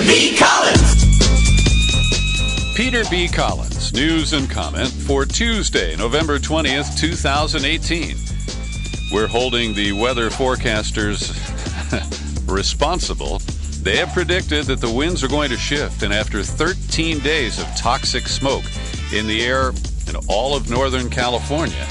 B. Collins. Peter B. Collins, news and comment for Tuesday, November 20th, 2018. We're holding the weather forecasters responsible. They have predicted that the winds are going to shift, and after 13 days of toxic smoke in the air in all of Northern California,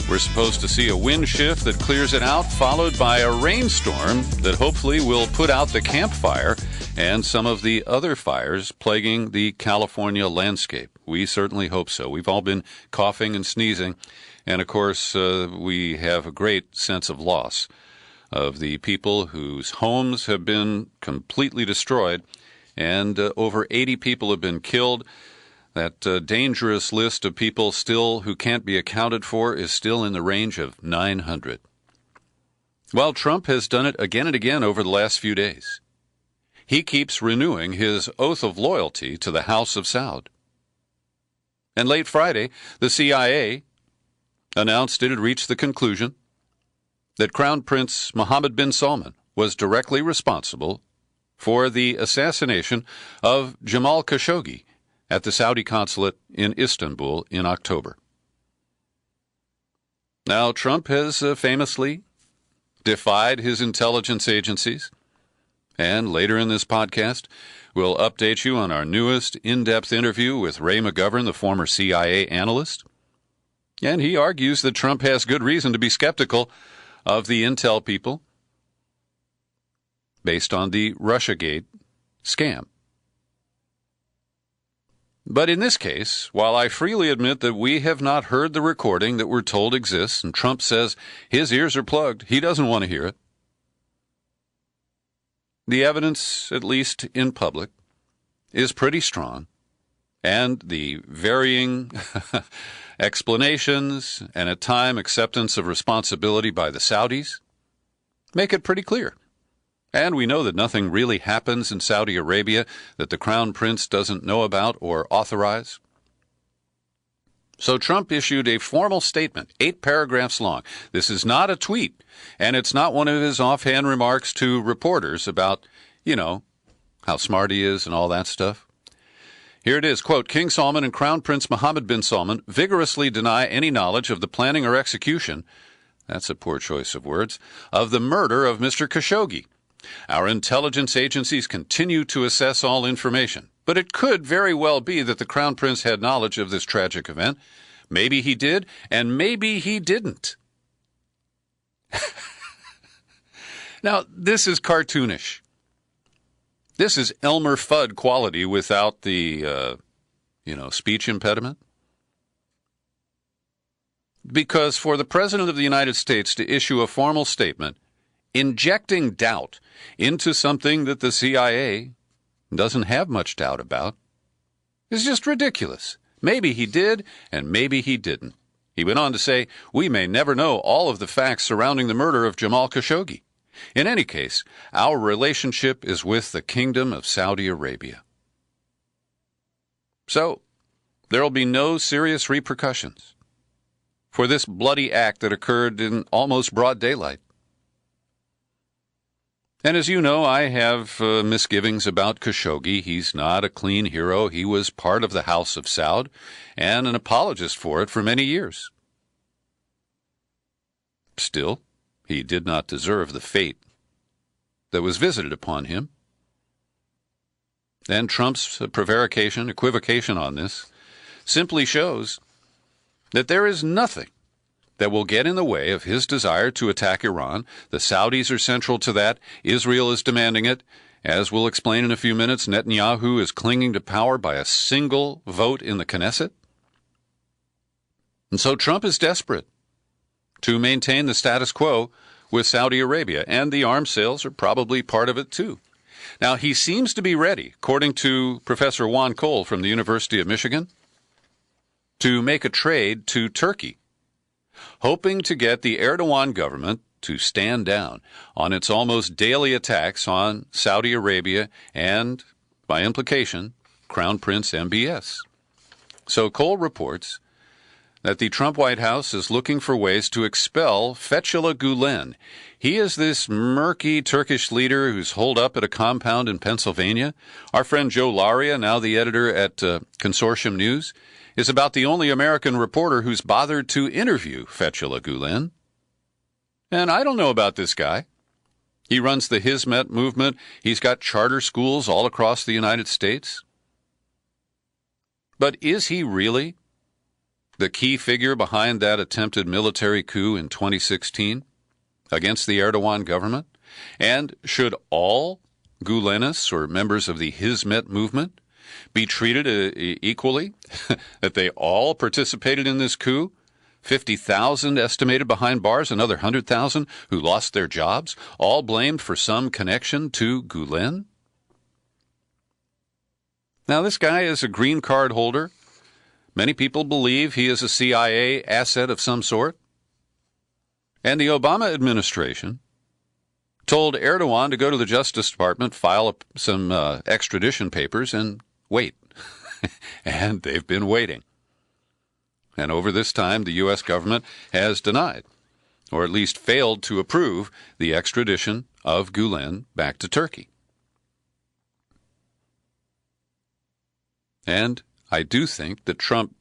we're supposed to see a wind shift that clears it out, followed by a rainstorm that hopefully will put out the campfire and some of the other fires plaguing the California landscape. We certainly hope so. We've all been coughing and sneezing, and of course, we have a great sense of loss of the people whose homes have been completely destroyed, and over 80 people have been killed. That dangerous list of people still who can't be accounted for is still in the range of 900. Well, Trump has done it again and again over the last few days. He keeps renewing his oath of loyalty to the House of Saud. And late Friday, the CIA announced it had reached the conclusion that Crown Prince Mohammed bin Salman was directly responsible for the assassination of Jamal Khashoggi at the Saudi consulate in Istanbul in October. Now, Trump has famously defied his intelligence agencies, and later in this podcast, we'll update you on our newest in-depth interview with Ray McGovern, the former CIA analyst. And he argues that Trump has good reason to be skeptical of the intel people based on the Russiagate scam. But in this case, while I freely admit that we have not heard the recording that we're told exists, and Trump says his ears are plugged, he doesn't want to hear it, the evidence, at least in public, is pretty strong, and the varying explanations and at time acceptance of responsibility by the Saudis make it pretty clear. And we know that nothing really happens in Saudi Arabia that the Crown Prince doesn't know about or authorize. So Trump issued a formal statement, 8 paragraphs long. This is not a tweet, and it's not one of his offhand remarks to reporters about, how smart he is and all that stuff. Here it is, quote, King Salman and Crown Prince Mohammed bin Salman vigorously deny any knowledge of the planning or execution, that's a poor choice of words, of the murder of Mr. Khashoggi. Our intelligence agencies continue to assess all information, but it could very well be that the Crown Prince had knowledge of this tragic event. Maybe he did, and maybe he didn't. Now, this is cartoonish. This is Elmer Fudd quality without the, speech impediment. Because for the President of the United States to issue a formal statement injecting doubt into something that the CIA doesn't have much doubt about is just ridiculous. Maybe he did, and maybe he didn't. He went on to say, we may never know all of the facts surrounding the murder of Jamal Khashoggi. In any case, our relationship is with the Kingdom of Saudi Arabia. So, there will be no serious repercussions for this bloody act that occurred in almost broad daylight. And as you know, I have misgivings about Khashoggi. He's not a clean hero. He was part of the House of Saud and an apologist for it for many years. Still, he did not deserve the fate that was visited upon him. And Trump's prevarication, equivocation on this, simply shows that there is nothing that will get in the way of his desire to attack Iran. The Saudis are central to that. Israel is demanding it. As we'll explain in a few minutes, Netanyahu is clinging to power by a single vote in the Knesset. And so Trump is desperate to maintain the status quo with Saudi Arabia, and the arms sales are probably part of it too. Now, he seems to be ready, according to Professor Juan Cole from the University of Michigan, to make a trade to Turkey, hoping to get the Erdogan government to stand down on its almost daily attacks on Saudi Arabia and, by implication, Crown Prince MBS. So Cole reports that the Trump White House is looking for ways to expel Fethullah Gulen. He is this murky Turkish leader who's holed up at a compound in Pennsylvania. Our friend Joe Laria, now the editor at Consortium News, is about the only American reporter who's bothered to interview Fethullah Gulen. And I don't know about this guy. He runs the Hizmet movement. He's got charter schools all across the United States. But is he really the key figure behind that attempted military coup in 2016 against the Erdogan government? And should all Gulenists or members of the Hizmet movement be treated equally? That they all participated in this coup? 50,000 estimated behind bars, another 100,000 who lost their jobs, all blamed for some connection to Gulen? Now, this guy is a green card holder. Many people believe he is a CIA asset of some sort. And the Obama administration told Erdogan to go to the Justice Department, file some extradition papers, and wait. And they've been waiting. And over this time, the U.S. government has denied, or at least failed to approve, the extradition of Gulen back to Turkey. And I do think that Trump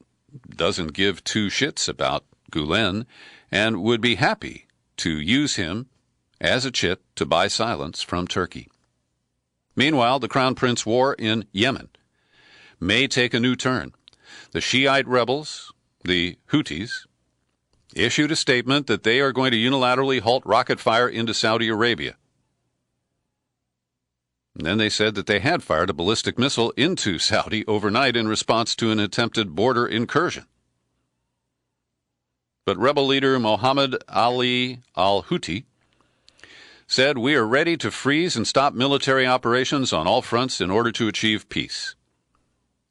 doesn't give two shits about Gulen and would be happy to use him as a chip to buy silence from Turkey. Meanwhile, the Crown Prince war in Yemen may take a new turn. The Shiite rebels, the Houthis, issued a statement that they are going to unilaterally halt rocket fire into Saudi Arabia. And then they said that they had fired a ballistic missile into Saudi overnight in response to an attempted border incursion. But rebel leader Mohammed Ali al-Houthi said, "We are ready to freeze and stop military operations on all fronts in order to achieve peace."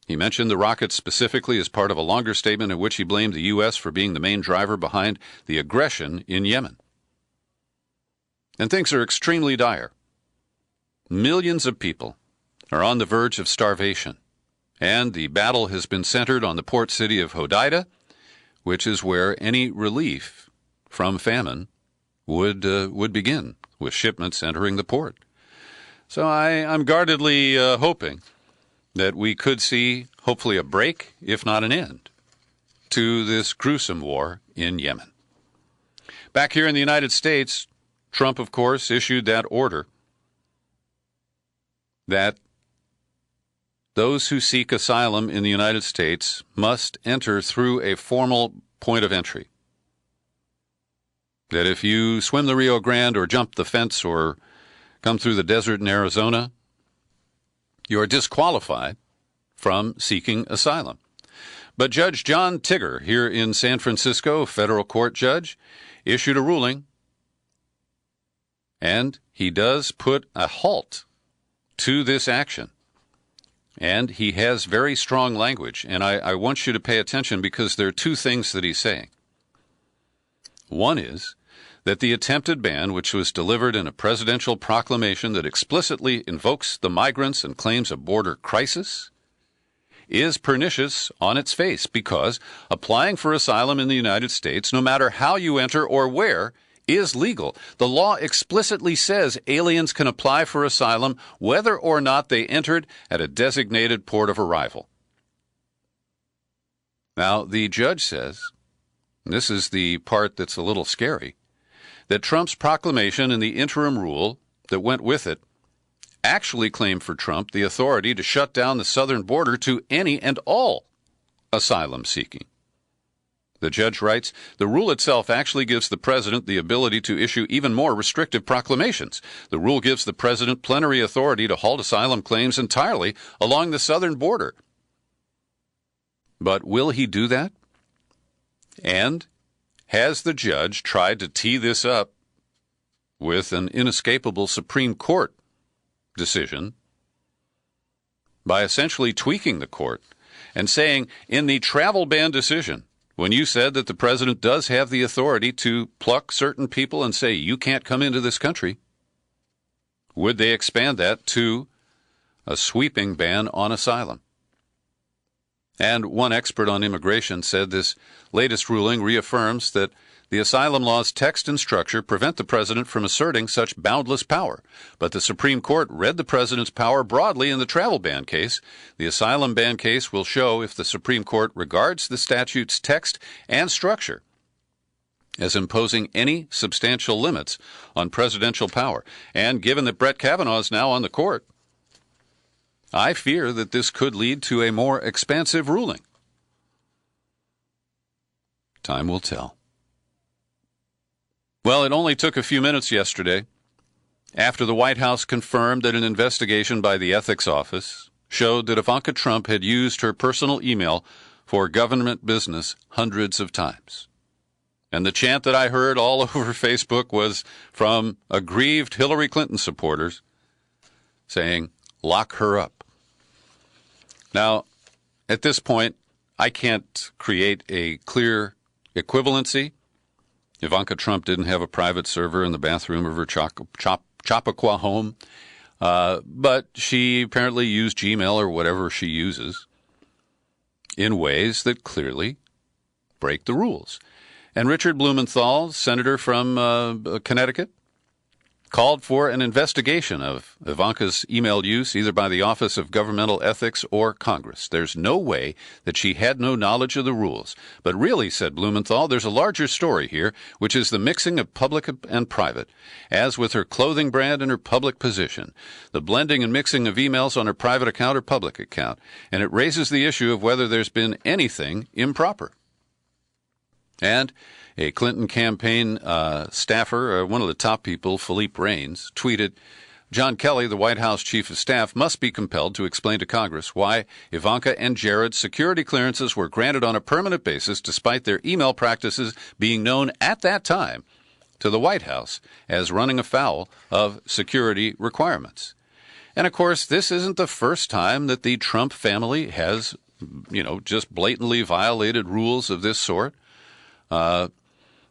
He mentioned the rockets specifically as part of a longer statement in which he blamed the U.S. for being the main driver behind the aggression in Yemen. And things are extremely dire. Millions of people are on the verge of starvation, and the battle has been centered on the port city of Hodeidah, which is where any relief from famine would begin, with shipments entering the port. So I'm guardedly hoping that we could see, hopefully, a break, if not an end, to this gruesome war in Yemen. Back here in the United States, Trump, of course, issued that order that those who seek asylum in the United States must enter through a formal point of entry. That if you swim the Rio Grande or jump the fence or come through the desert in Arizona, you are disqualified from seeking asylum. But Judge John Tigger here in San Francisco, federal court judge, issued a ruling, and he does put a halt to this action. And he has very strong language, and I want you to pay attention because there are two things that he's saying. One is that the attempted ban, which was delivered in a presidential proclamation that explicitly invokes the migrants and claims a border crisis, is pernicious on its face because applying for asylum in the United States, no matter how you enter or where, is legal. The law explicitly says aliens can apply for asylum whether or not they entered at a designated port of arrival. Now, the judge says, and this is the part that's a little scary, that Trump's proclamation and the interim rule that went with it actually claimed for Trump the authority to shut down the southern border to any and all asylum seeking. The judge writes, the rule itself actually gives the president the ability to issue even more restrictive proclamations. The rule gives the president plenary authority to halt asylum claims entirely along the southern border. But will he do that? And has the judge tried to tee this up with an inescapable Supreme Court decision by essentially tweaking the court and saying, in the travel ban decision, when you said that the president does have the authority to pluck certain people and say, you can't come into this country, would they expand that to a sweeping ban on asylum? And one expert on immigration said this latest ruling reaffirms that the asylum law's text and structure prevent the president from asserting such boundless power. But the Supreme Court read the president's power broadly in the travel ban case. The asylum ban case will show if the Supreme Court regards the statute's text and structure as imposing any substantial limits on presidential power. And given that Brett Kavanaugh is now on the court, I fear that this could lead to a more expansive ruling. Time will tell. Well, it only took a few minutes yesterday after the White House confirmed that an investigation by the Ethics Office showed that Ivanka Trump had used her personal email for government business hundreds of times. And the chant that I heard all over Facebook was from aggrieved Hillary Clinton supporters saying, "Lock her up." Now, at this point, I can't create a clear equivalency. Ivanka Trump didn't have a private server in the bathroom of her Chappaqua home, but she apparently used Gmail or whatever she uses in ways that clearly break the rules. And Richard Blumenthal, senator from Connecticut, called for an investigation of Ivanka's email use either by the Office of Governmental Ethics or Congress. There's no way that she had no knowledge of the rules. But really, said Blumenthal, there's a larger story here, which is the mixing of public and private. As with her clothing brand and her public position, the blending and mixing of emails on her private account or public account. And it raises the issue of whether there's been anything improper. And a Clinton campaign staffer, one of the top people, Philippe Reines, tweeted, "John Kelly, the White House chief of staff, must be compelled to explain to Congress why Ivanka and Jared's security clearances were granted on a permanent basis despite their email practices being known at that time to the White House as running afoul of security requirements." And, of course, this isn't the first time that the Trump family has, just blatantly violated rules of this sort.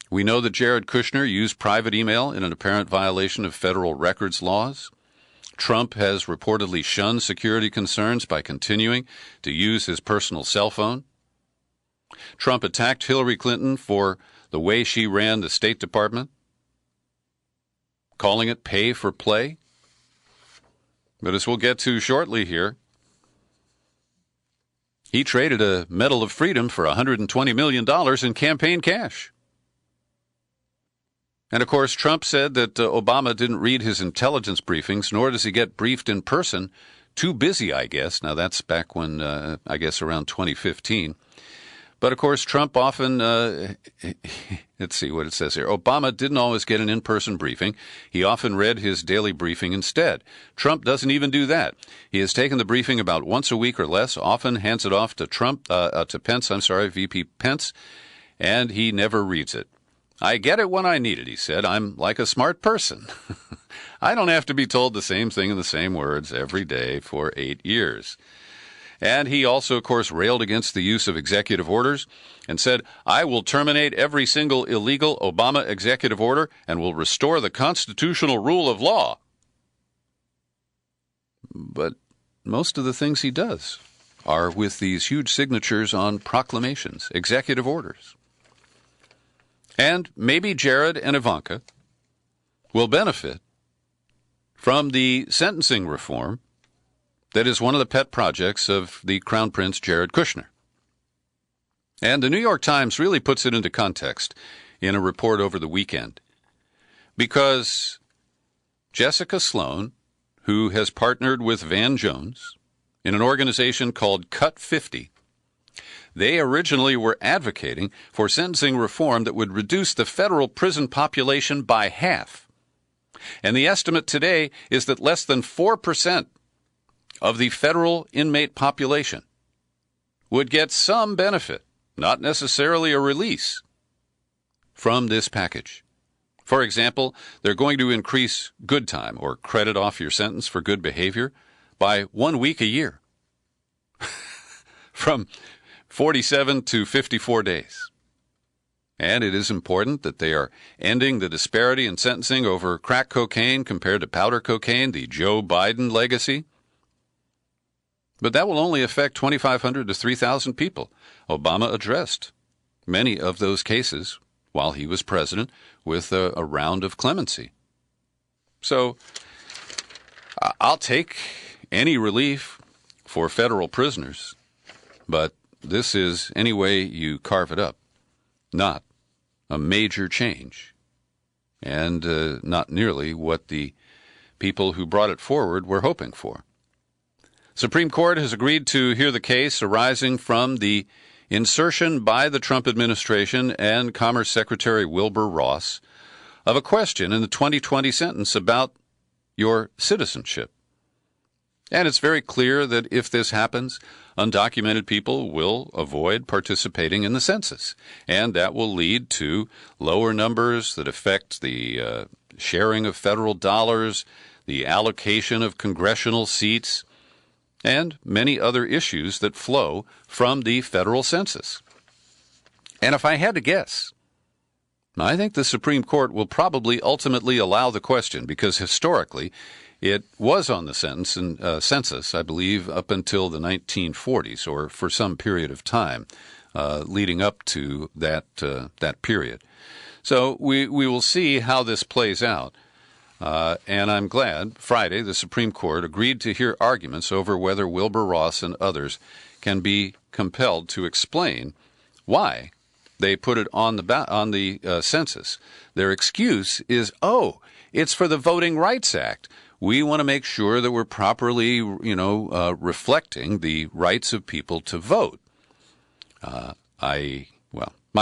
We know that Jared Kushner used private email in an apparent violation of federal records laws. Trump has reportedly shunned security concerns by continuing to use his personal cell phone. Trump attacked Hillary Clinton for the way she ran the State Department, calling it pay for play. But as we'll get to shortly here, he traded a Medal of Freedom for $120 million in campaign cash. And, of course, Trump said that Obama didn't read his intelligence briefings, nor does he get briefed in person. Too busy, I guess. Now, that's back when, I guess, around 2015. But, of course, Trump often, let's see what it says here. Obama didn't always get an in-person briefing. He often read his daily briefing instead. Trump doesn't even do that. He has taken the briefing about once a week or less, often hands it off to VP Pence, and he never reads it. "I get it when I need it," he said. "I'm like a smart person. I don't have to be told the same thing in the same words every day for 8 years. And he also, of course, railed against the use of executive orders and said, "I will terminate every single illegal Obama executive order and will restore the constitutional rule of law." But most of the things he does are with these huge signatures on proclamations, executive orders. And maybe Jared and Ivanka will benefit from the sentencing reform that is one of the pet projects of the Crown Prince Jared Kushner. And the New York Times really puts it into context in a report over the weekend, because Jessica Sloan, who has partnered with Van Jones in an organization called Cut 50, they originally were advocating for sentencing reform that would reduce the federal prison population by half. And the estimate today is that less than 4% of the federal inmate population would get some benefit, not necessarily a release, from this package. For example, they're going to increase good time, or credit off your sentence for good behavior, by 1 week a year, from 47 to 54 days. And it is important that they are ending the disparity in sentencing over crack cocaine compared to powder cocaine, the Joe Biden legacy. But that will only affect 2,500 to 3,000 people. Obama addressed many of those cases while he was president with a round of clemency. So I'll take any relief for federal prisoners, but this is, any way you carve it up, not a major change, and not nearly what the people who brought it forward were hoping for. Supreme Court has agreed to hear the case arising from the insertion by the Trump administration and Commerce Secretary Wilbur Ross of a question in the 2020 sentence about your citizenship. And it's very clear that if this happens, undocumented people will avoid participating in the census, and that will lead to lower numbers that affect the sharing of federal dollars, the allocation of congressional seats, and many other issues that flow from the federal census. And if I had to guess, I think the Supreme Court will probably ultimately allow the question, because historically it was on the census, I believe, up until the 1940s, or for some period of time leading up to that period. So we will see how this plays out. And I'm glad Friday the Supreme Court agreed to hear arguments over whether Wilbur Ross and others can be compelled to explain why they put it on the census. Their excuse is, it's for the Voting Rights Act. We want to make sure that we're properly, reflecting the rights of people to vote. My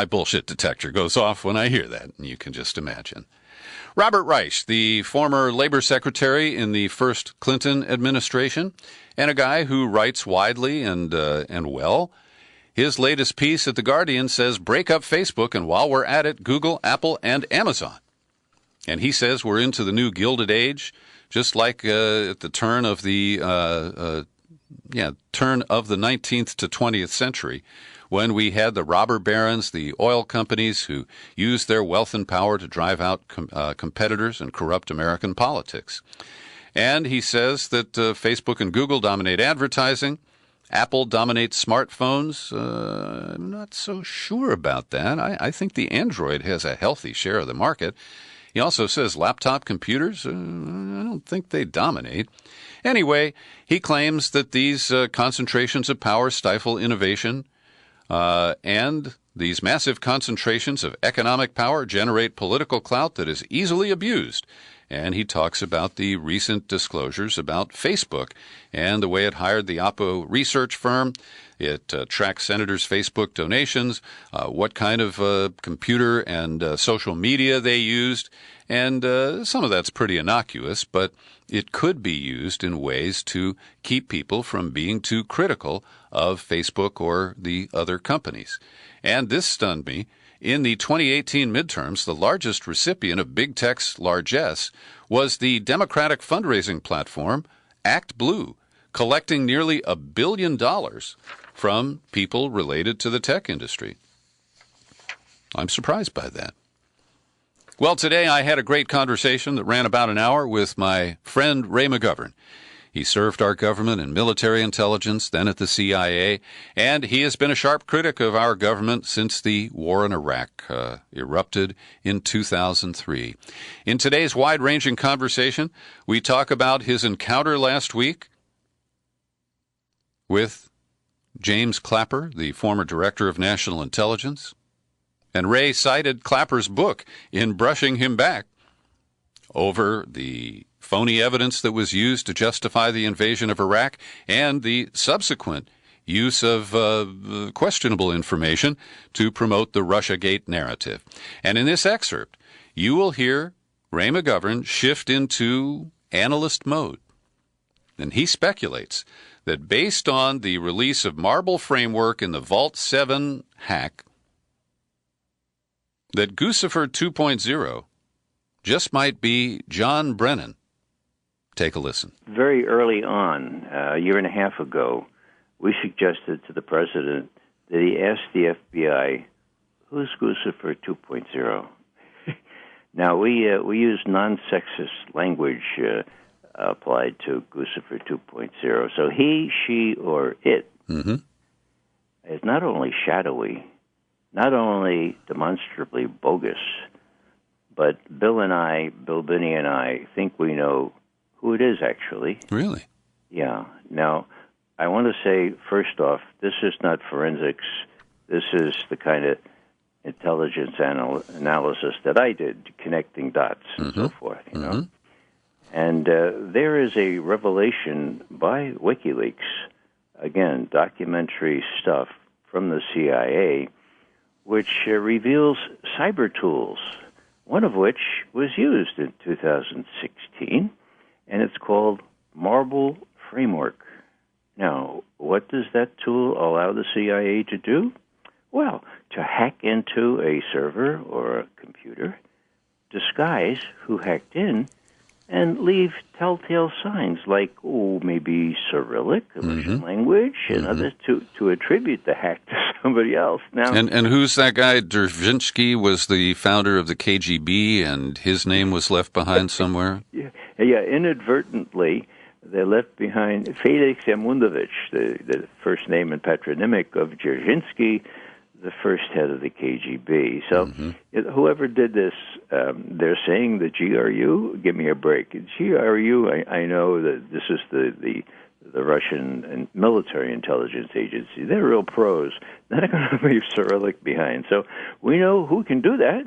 bullshit detector goes off when I hear that, and you can just imagine. Robert Reich, the former labor secretary in the first Clinton administration, and a guy who writes widely and well. His latest piece at The Guardian says, break up Facebook, and while we're at it, Google, Apple, and Amazon. And he says we're into the new Gilded Age, just like at the turn of the 19th to 20th century, when we had the robber barons, the oil companies who used their wealth and power to drive out competitors and corrupt American politics. And he says that Facebook and Google dominate advertising. Apple dominates smartphones. I'm not so sure about that. I think the Android has a healthy share of the market. He also says laptop computers, I don't think they dominate. Anyway, he claims that these concentrations of power stifle innovation, and these massive concentrations of economic power generate political clout that is easily abused. And he talks about the recent disclosures about Facebook and the way it hired the Oppo research firm. It tracks senators' Facebook donations, what kind of computer and social media they used. And some of that's pretty innocuous, but it could be used in ways to keep people from being too critical of Facebook or the other companies. And this stunned me. In the 2018 midterms, the largest recipient of big tech's largesse was the Democratic fundraising platform ActBlue, collecting nearly $1 billion from people related to the tech industry. I'm surprised by that. Well, today I had a great conversation that ran about an hour with my friend Ray McGovern. He served our government in military intelligence, then at the CIA, and he has been a sharp critic of our government since the war in Iraq erupted in 2003. In today's wide-ranging conversation, we talk about his encounter last week with James Clapper, the former director of national intelligence, and Ray cited Clapper's book in brushing him back over the phony evidence that was used to justify the invasion of Iraq and the subsequent use of questionable information to promote the Russiagate narrative. And in this excerpt, you will hear Ray McGovern shift into analyst mode. And he speculates that based on the release of Marble Framework in the Vault 7 hack, that Guccifer 2.0 just might be John Brennan. Take a listen. Very early on, a year and a half ago, we suggested to the president that he ask the FBI, who's Guccifer 2.0? Now, we use non-sexist language applied to Lucifer 2.0. So he, she, or it is not only shadowy, not only demonstrably bogus, but Bill Binney and I think we know who it is actually. Really? Yeah. Now, I want to say, first off, this is not forensics. This is the kind of intelligence analysis that I did, connecting dots and so forth, you know. And there is a revelation by WikiLeaks, again, documentary stuff from the CIA, which reveals cyber tools, one of which was used in 2016, and it's called Marble Framework. Now, what does that tool allow the CIA to do? Well, to hack into a server or a computer, disguise who hacked in, and leave telltale signs like, maybe Cyrillic, a Russian language, and others to attribute the hack to somebody else. Now, and who's that guy? Dzerzhinsky was the founder of the KGB, and his name was left behind somewhere? Yeah, inadvertently, they left behind Felix Yamunovich, the first name and patronymic of Dzerzhinsky, the first head of the KGB. So whoever did this, they're saying the GRU, give me a break. GRU, I know that this is the Russian military intelligence agency. They're real pros. They're not going to leave Cyrillic behind. So we know who can do that.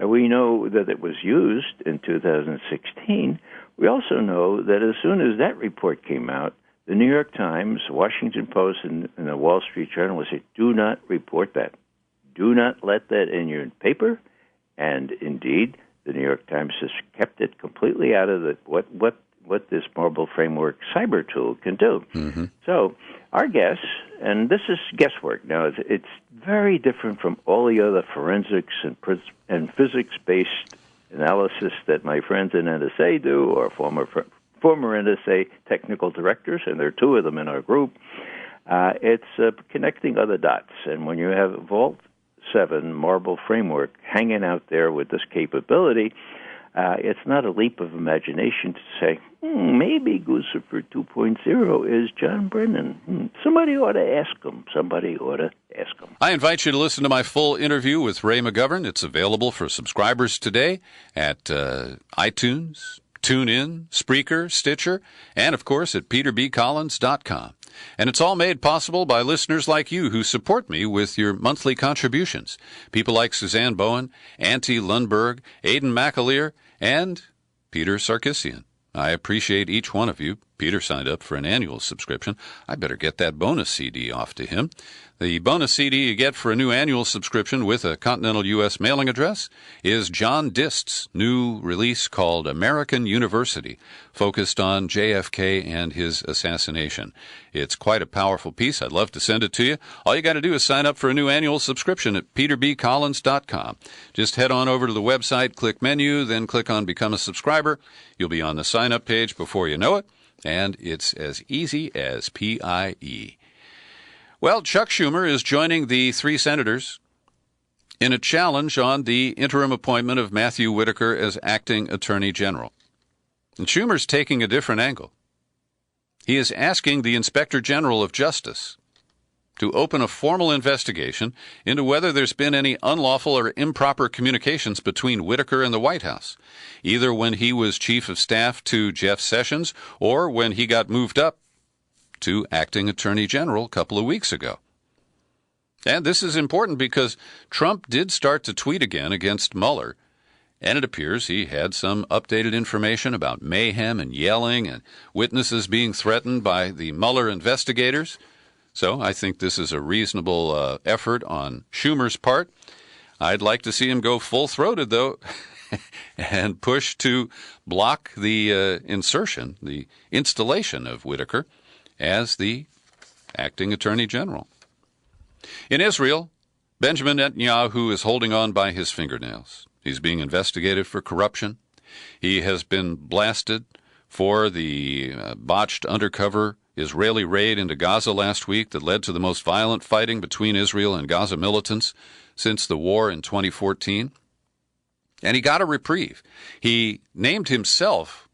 We know that it was used in 2016. We also know that as soon as that report came out, the New York Times, Washington Post, and the Wall Street Journal would say, do not report that. Do not let that in your paper. And indeed, the New York Times has kept it completely out of what this Marble Framework cyber tool can do. So our guess, and this is guesswork now, it's very different from all the other forensics and physics-based analysis that my friends in NSA do, or former NSA technical directors, and there are two of them in our group. It's connecting other dots. And when you have Vault 7 Marble Framework hanging out there with this capability, it's not a leap of imagination to say, maybe Lucifer 2.0 is John Brennan. Somebody ought to ask him. I invite you to listen to my full interview with Ray McGovern. It's available for subscribers today at iTunes, TuneIn, Spreaker, Stitcher, and, of course, at peterbcollins.com. And it's all made possible by listeners like you who support me with your monthly contributions. People like Suzanne Bowen, Auntie Lundberg, Aidan McAleer, and Peter Sarkisian. I appreciate each one of you. Peter signed up for an annual subscription. I better get that bonus CD off to him. The bonus CD you get for a new annual subscription with a continental U.S. mailing address is John Dist's new release called American University, focused on JFK and his assassination. It's quite a powerful piece. I'd love to send it to you. All you got to do is sign up for a new annual subscription at peterbcollins.com. Just head on over to the website, click menu, then click on Become a Subscriber. You'll be on the sign-up page before you know it, and it's as easy as PIE. Well, Chuck Schumer is joining the three senators in a challenge on the interim appointment of Matthew Whitaker as acting attorney general. And Schumer's taking a different angle. He is asking the Inspector General of Justice to open a formal investigation into whether there's been any unlawful or improper communications between Whitaker and the White House, either when he was chief of staff to Jeff Sessions or when he got moved up to acting attorney general a couple of weeks ago. And this is important because Trump did start to tweet again against Mueller, and it appears he had some updated information about mayhem and yelling and witnesses being threatened by the Mueller investigators. So I think this is a reasonable effort on Schumer's part. I'd like to see him go full-throated, though, and push to block the the installation of Whitaker as the acting attorney general. In Israel, Benjamin Netanyahu is holding on by his fingernails. He's being investigated for corruption. He has been blasted for the botched undercover Israeli raid into Gaza last week that led to the most violent fighting between Israel and Gaza militants since the war in 2014. And he got a reprieve. He named himself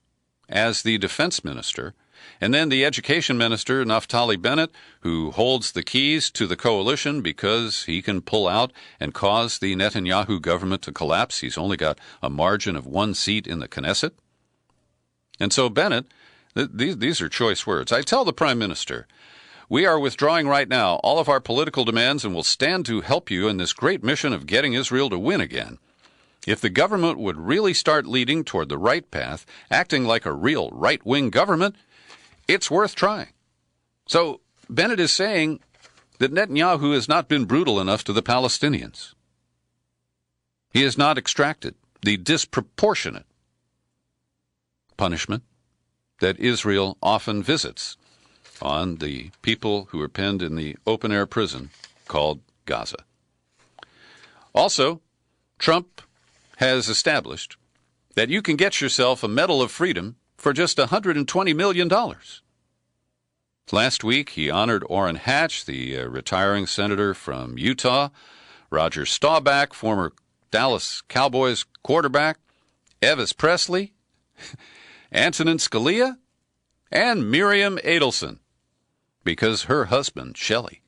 as the defense minister, and then the education minister, Naftali Bennett, who holds the keys to the coalition because he can pull out and cause the Netanyahu government to collapse. He's only got a margin of 1 seat in the Knesset. And so Bennett, these are choice words. I tell the Prime Minister, we are withdrawing right now all of our political demands and will stand to help you in this great mission of getting Israel to win again. If the government would really start leading toward the right path, acting like a real right-wing government, it's worth trying. So Bennett is saying that Netanyahu has not been brutal enough to the Palestinians. He has not extracted the disproportionate punishment that Israel often visits on the people who are penned in the open-air prison called Gaza. Also, Trump has established that you can get yourself a Medal of Freedom for just $120 million. Last week, he honored Orrin Hatch, the retiring senator from Utah, Roger Staubach, former Dallas Cowboys quarterback, Elvis Presley, Antonin Scalia, and Miriam Adelson, because her husband, Shelley,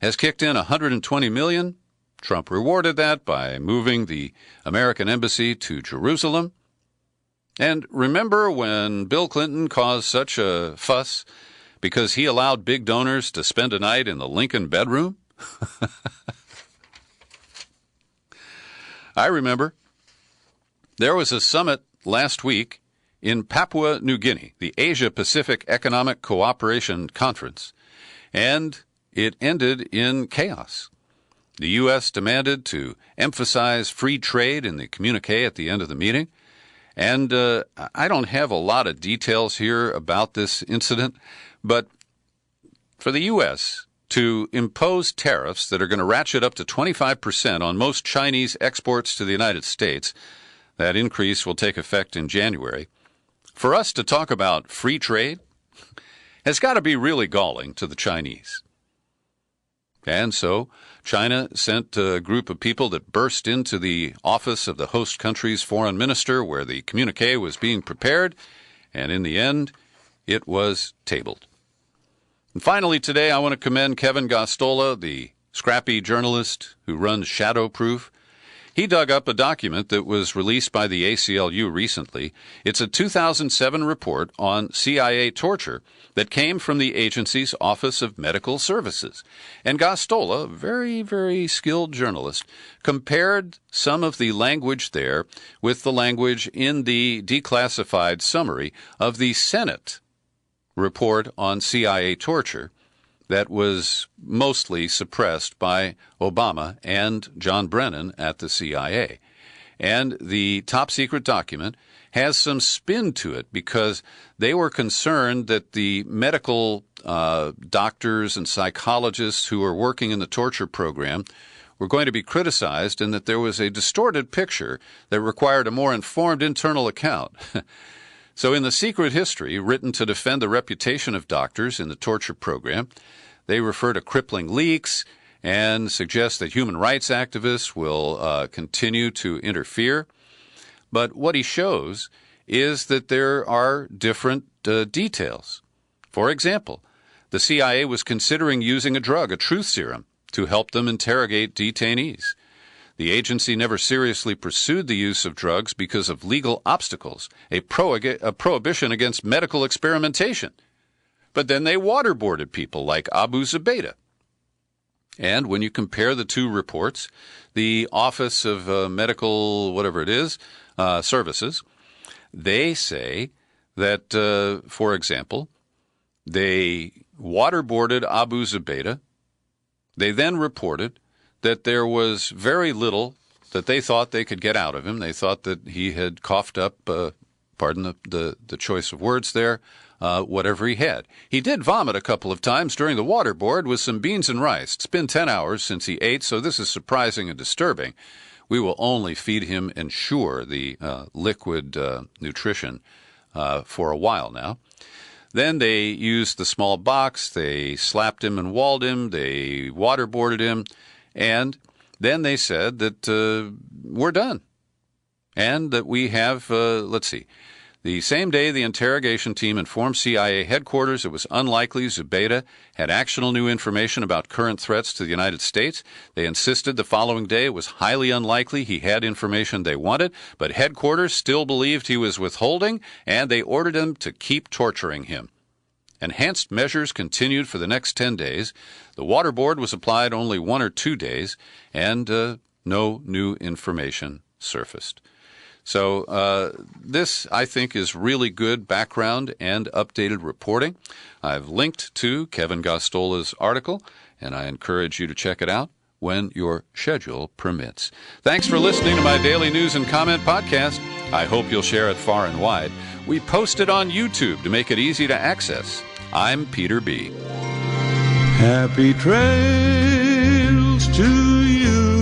has kicked in $120 million. Trump rewarded that by moving the American embassy to Jerusalem. And remember when Bill Clinton caused such a fuss because he allowed big donors to spend a night in the Lincoln bedroom? I remember. There was a summit last week in Papua New Guinea, the Asia-Pacific Economic Cooperation Conference, and it ended in chaos. The U.S. demanded to emphasize free trade in the communique at the end of the meeting. And I don't have a lot of details here about this incident, but for the U.S. to impose tariffs that are going to ratchet up to 25% on most Chinese exports to the United States, that increase will take effect in January, for us to talk about free trade has got to be really galling to the Chinese. And so China sent a group of people that burst into the office of the host country's foreign minister where the communique was being prepared, and in the end, it was tabled. And finally today, I want to commend Kevin Gosztola, the scrappy journalist who runs Shadowproof. He dug up a document that was released by the ACLU recently. It's a 2007 report on CIA torture that came from the agency's Office of Medical Services. And Gosztola, a very, very skilled journalist, compared some of the language there with the language in the declassified summary of the Senate report on CIA torture that was mostly suppressed by Obama and John Brennan at the CIA. And the top-secret document has some spin to it because they were concerned that the medical doctors and psychologists who were working in the torture program were going to be criticized and that there was a distorted picture that required a more informed internal account. So in the secret history written to defend the reputation of doctors in the torture program, they refer to crippling leaks and suggest that human rights activists will continue to interfere. But what he shows is that there are different details. For example, the CIA was considering using a drug, a truth serum, to help them interrogate detainees. The agency never seriously pursued the use of drugs because of legal obstacles, a prohibition against medical experimentation. But then they waterboarded people like Abu Zubaydah. And when you compare the two reports, the Office of Medical, whatever it is, Services, they say that, for example, they waterboarded Abu Zubaydah. They then reported that there was very little that they thought they could get out of him. They thought that he had coughed up, pardon the choice of words there, whatever he had. He did vomit a couple of times during the waterboard with some beans and rice. It's been 10 hours since he ate, so this is surprising and disturbing. We will only feed him Ensure, the liquid nutrition, for a while now. Then they used the small box. They slapped him and walled him. They waterboarded him. And then they said that we're done. And that we have, let's see, The same day, the interrogation team informed CIA headquarters it was unlikely Zubaydah had actual new information about current threats to the United States. They insisted the following day it was highly unlikely he had information they wanted, but headquarters still believed he was withholding, and they ordered them to keep torturing him. Enhanced measures continued for the next 10 days. The water board was applied only 1 or 2 days, and no new information surfaced. So this, I think, is really good background and updated reporting. I've linked to Kevin Gostola's article, and I encourage you to check it out when your schedule permits. Thanks for listening to my daily news and comment podcast. I hope you'll share it far and wide. We post it on YouTube to make it easy to access. I'm Peter B. Happy trails to you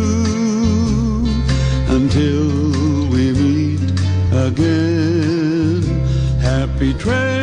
until we meet again. Happy trails.